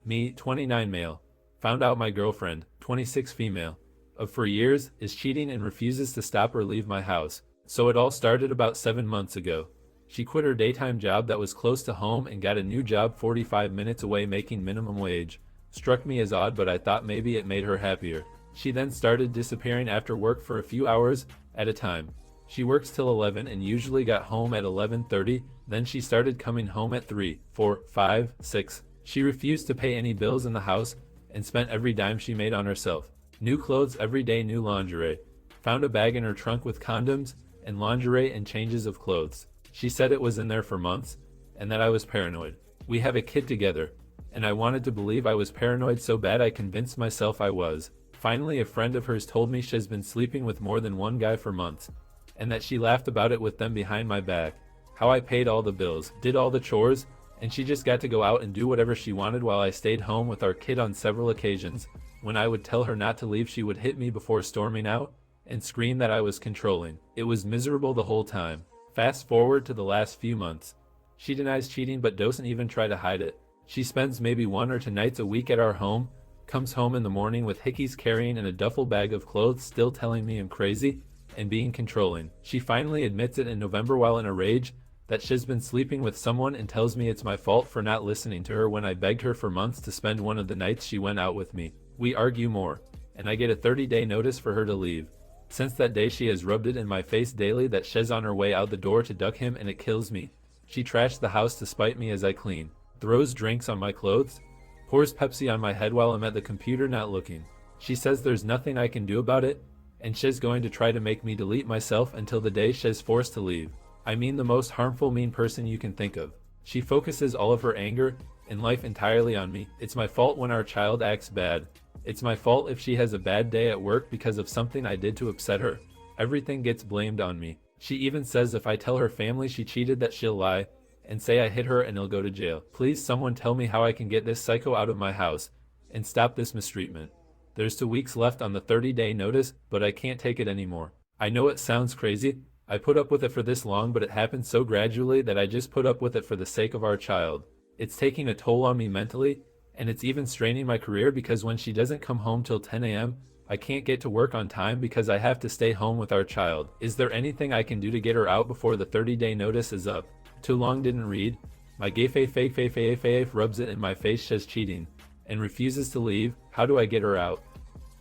Me, 29 male. Found out my girlfriend, 26 female, of for years, is cheating and refuses to stop or leave my house. So it all started about 7 months ago. She quit her daytime job that was close to home and got a new job 45 minutes away making minimum wage. Struck me as odd, but I thought maybe it made her happier. She then started disappearing after work for a few hours at a time. She works till 11 and usually got home at 11:30, then she started coming home at 3, 4, 5, 6. She refused to pay any bills in the house and spent every dime she made on herself. New clothes every day, new lingerie. Found a bag in her trunk with condoms and lingerie and changes of clothes. She said it was in there for months and that I was paranoid. We have a kid together, and I wanted to believe I was paranoid so bad I convinced myself I was. Finally, a friend of hers told me she's been sleeping with more than one guy for months, and that she laughed about it with them behind my back. How I paid all the bills, did all the chores, and she just got to go out and do whatever she wanted while I stayed home with our kid on several occasions. When I would tell her not to leave, she would hit me before storming out and scream that I was controlling. It was miserable the whole time. Fast forward to the last few months. She denies cheating but doesn't even try to hide it. She spends maybe 1 or 2 nights a week at our home, comes home in the morning with hickeys carrying in a duffel bag of clothes, still telling me I'm crazy and being controlling. She finally admits it in November while in a rage that she's been sleeping with someone and tells me it's my fault for not listening to her when I begged her for months to spend one of the nights she went out with me. We argue more, and I get a 30-day notice for her to leave. Since that day she has rubbed it in my face daily that she's on her way out the door to duck him, and it kills me. She trashed the house to spite me as I clean, throws drinks on my clothes, pours Pepsi on my head while I'm at the computer not looking. She says there's nothing I can do about it, and she's going to try to make me delete myself until the day she's forced to leave. I mean, the most harmful, mean person you can think of. She focuses all of her anger and life entirely on me. It's my fault when our child acts bad. It's my fault if she has a bad day at work because of something I did to upset her. Everything gets blamed on me. She even says if I tell her family she cheated that she'll lie and say I hit her and I'll go to jail. Please someone tell me how I can get this psycho out of my house and stop this mistreatment. There's 2 weeks left on the 30-day notice, but I can't take it anymore. I know it sounds crazy. I put up with it for this long, but it happened so gradually that I just put up with it for the sake of our child. It's taking a toll on me mentally, and it's even straining my career because when she doesn't come home till 10 a.m., I can't get to work on time because I have to stay home with our child. Is there anything I can do to get her out before the 30-day notice is up? Too long didn't read. My gay fake rubs it in my face, she's cheating and refuses to leave. How do I get her out?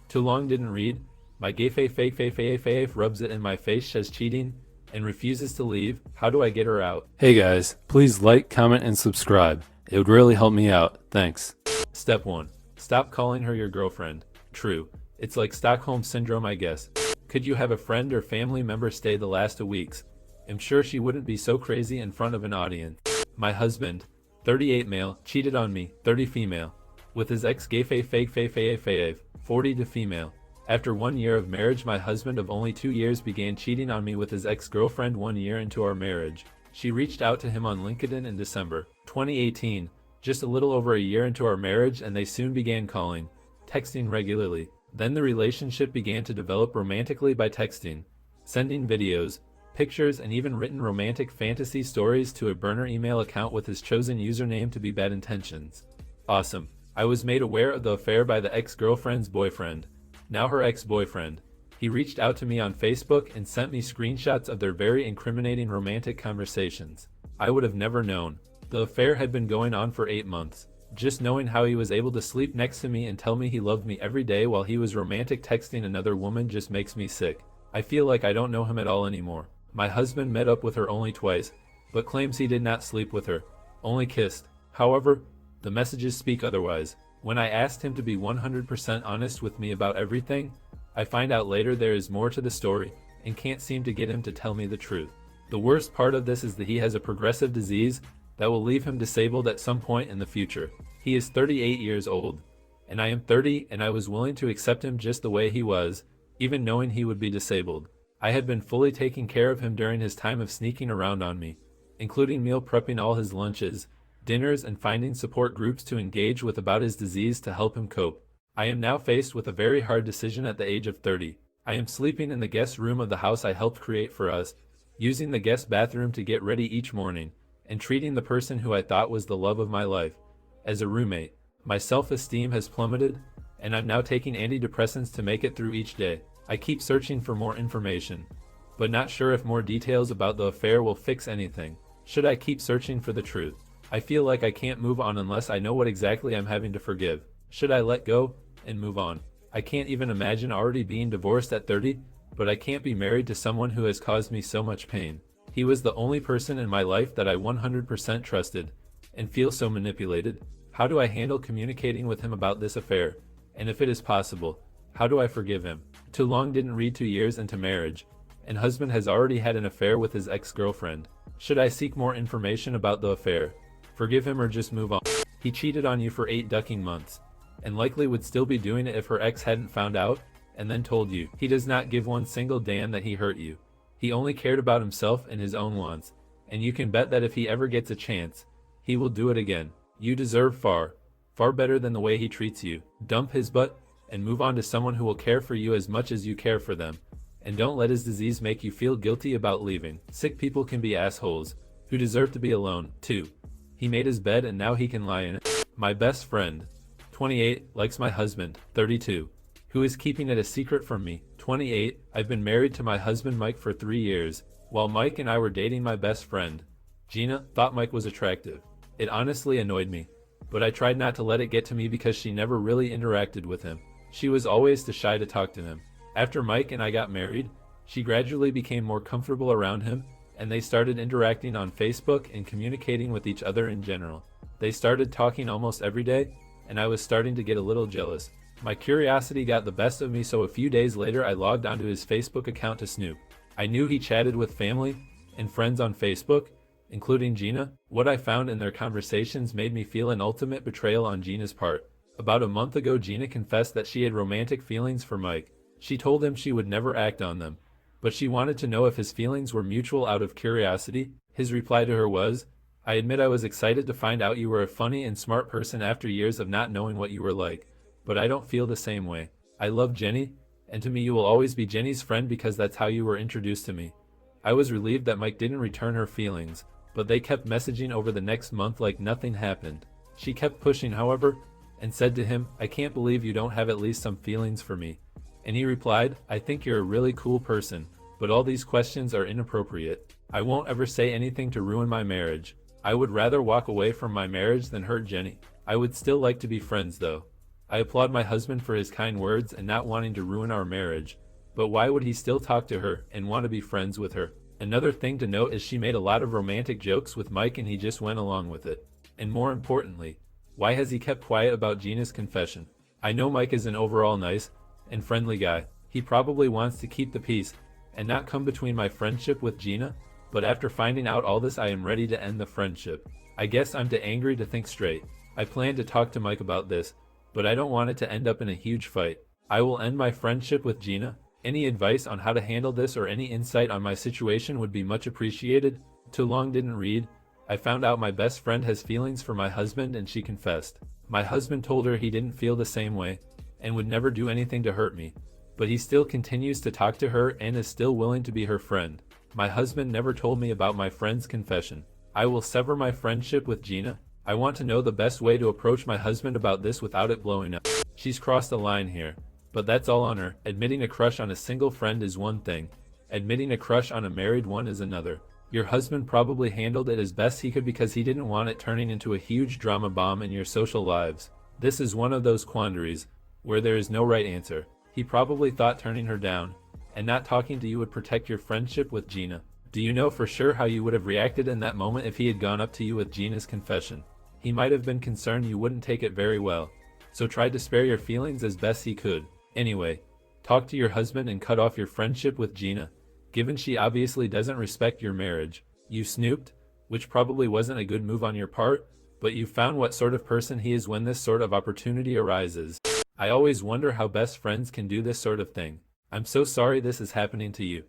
Too long didn't read. My gay fake rubs it in my face, she's cheating and refuses to leave. How do I get her out? Hey guys, please like, comment, and subscribe. It would really help me out. Thanks. Step 1. Stop calling her your girlfriend. True. It's like Stockholm Syndrome, I guess. Could you have a friend or family member stay the last 2 weeks? I'm sure she wouldn't be so crazy in front of an audience. My husband, 38 male, cheated on me, 30 female, with his ex gay fake 40 to female. After 1 year of marriage, my husband of only 2 years began cheating on me with his ex-girlfriend 1 year into our marriage. She reached out to him on LinkedIn in December 2018, just a little over a year into our marriage, and they soon began calling, texting regularly. Then the relationship began to develop romantically by texting, sending videos, pictures, and even written romantic fantasy stories to a burner email account with his chosen username to be bad intentions. Awesome. I was made aware of the affair by the ex-girlfriend's boyfriend, now her ex-boyfriend. He reached out to me on Facebook and sent me screenshots of their very incriminating romantic conversations. I would have never known. The affair had been going on for 8 months. Just knowing how he was able to sleep next to me and tell me he loved me every day while he was romantic texting another woman just makes me sick. I feel like I don't know him at all anymore. My husband met up with her only twice, but claims he did not sleep with her, only kissed. However, the messages speak otherwise. When I asked him to be 100% honest with me about everything, I find out later there is more to the story and can't seem to get him to tell me the truth. The worst part of this is that he has a progressive disease that will leave him disabled at some point in the future. He is 38 years old, and I am 30, and I was willing to accept him just the way he was, even knowing he would be disabled. I had been fully taking care of him during his time of sneaking around on me, including meal prepping all his lunches, dinners, and finding support groups to engage with about his disease to help him cope. I am now faced with a very hard decision at the age of 30. I am sleeping in the guest room of the house I helped create for us, using the guest bathroom to get ready each morning, and treating the person who I thought was the love of my life as a roommate. My self-esteem has plummeted, and I'm now taking antidepressants to make it through each day. I keep searching for more information, but not sure if more details about the affair will fix anything. Should I keep searching for the truth? I feel like I can't move on unless I know what exactly I'm having to forgive. Should I let go and move on? I can't even imagine already being divorced at 30, but I can't be married to someone who has caused me so much pain. He was the only person in my life that I 100% trusted, and feel so manipulated. How do I handle communicating with him about this affair? And if it is possible, how do I forgive him? Too long didn't read 2 years into marriage, and husband has already had an affair with his ex-girlfriend. Should I seek more information about the affair? Forgive him or just move on? He cheated on you for 8 ducking months, and likely would still be doing it if her ex hadn't found out, and then told you. He does not give one single damn that he hurt you. He only cared about himself and his own wants, and you can bet that if he ever gets a chance, he will do it again. You deserve far, far better than the way he treats you. Dump his butt, and move on to someone who will care for you as much as you care for them. And don't let his disease make you feel guilty about leaving. Sick people can be assholes, who deserve to be alone, too. He made his bed and now he can lie in it. My best friend, 28, likes my husband, 32, who is keeping it a secret from me, 28. I've been married to my husband Mike for 3 years. While Mike and I were dating, my best friend, Gina, thought Mike was attractive. It honestly annoyed me, but I tried not to let it get to me because she never really interacted with him. She was always too shy to talk to him. After Mike and I got married, she gradually became more comfortable around him, and they started interacting on Facebook and communicating with each other in general. They started talking almost every day, and I was starting to get a little jealous. My curiosity got the best of me, so a few days later I logged onto his Facebook account to snoop. I knew he chatted with family and friends on Facebook, including Gina. What I found in their conversations made me feel an ultimate betrayal on Gina's part. About a month ago, Gina confessed that she had romantic feelings for Mike. She told him she would never act on them, but she wanted to know if his feelings were mutual out of curiosity. His reply to her was, "I admit I was excited to find out you were a funny and smart person after years of not knowing what you were like, but I don't feel the same way. I love Jenny, and to me you will always be Jenny's friend because that's how you were introduced to me." I was relieved that Mike didn't return her feelings, but they kept messaging over the next month like nothing happened. She kept pushing, however, and said to him, "I can't believe you don't have at least some feelings for me." And he replied, "I think you're a really cool person, but all these questions are inappropriate. I won't ever say anything to ruin my marriage. I would rather walk away from my marriage than hurt Jenny. I would still like to be friends though." I applaud my husband for his kind words and not wanting to ruin our marriage, but why would he still talk to her and want to be friends with her? Another thing to note is she made a lot of romantic jokes with Mike and he just went along with it. And more importantly, why has he kept quiet about Gina's confession? I know Mike is an overall nice and friendly guy. He probably wants to keep the peace and not come between my friendship with Gina, but after finding out all this I am ready to end the friendship. I guess I'm too angry to think straight. I plan to talk to Mike about this, but I don't want it to end up in a huge fight. I will end my friendship with Gina. Any advice on how to handle this or any insight on my situation would be much appreciated. Too long didn't read. I found out my best friend has feelings for my husband and she confessed. My husband told her he didn't feel the same way and would never do anything to hurt me, but he still continues to talk to her and is still willing to be her friend. My husband never told me about my friend's confession. I will sever my friendship with Gina. I want to know the best way to approach my husband about this without it blowing up. She's crossed the line here, but that's all on her. Admitting a crush on a single friend is one thing. Admitting a crush on a married one is another. Your husband probably handled it as best he could because he didn't want it turning into a huge drama bomb in your social lives. This is one of those quandaries where there is no right answer. He probably thought turning her down and not talking to you would protect your friendship with Gina. Do you know for sure how you would have reacted in that moment if he had gone up to you with Gina's confession? He might have been concerned you wouldn't take it very well, so tried to spare your feelings as best he could. Anyway, talk to your husband and cut off your friendship with Gina, given she obviously doesn't respect your marriage. You snooped, which probably wasn't a good move on your part, but you found what sort of person he is when this sort of opportunity arises. I always wonder how best friends can do this sort of thing. I'm so sorry this is happening to you.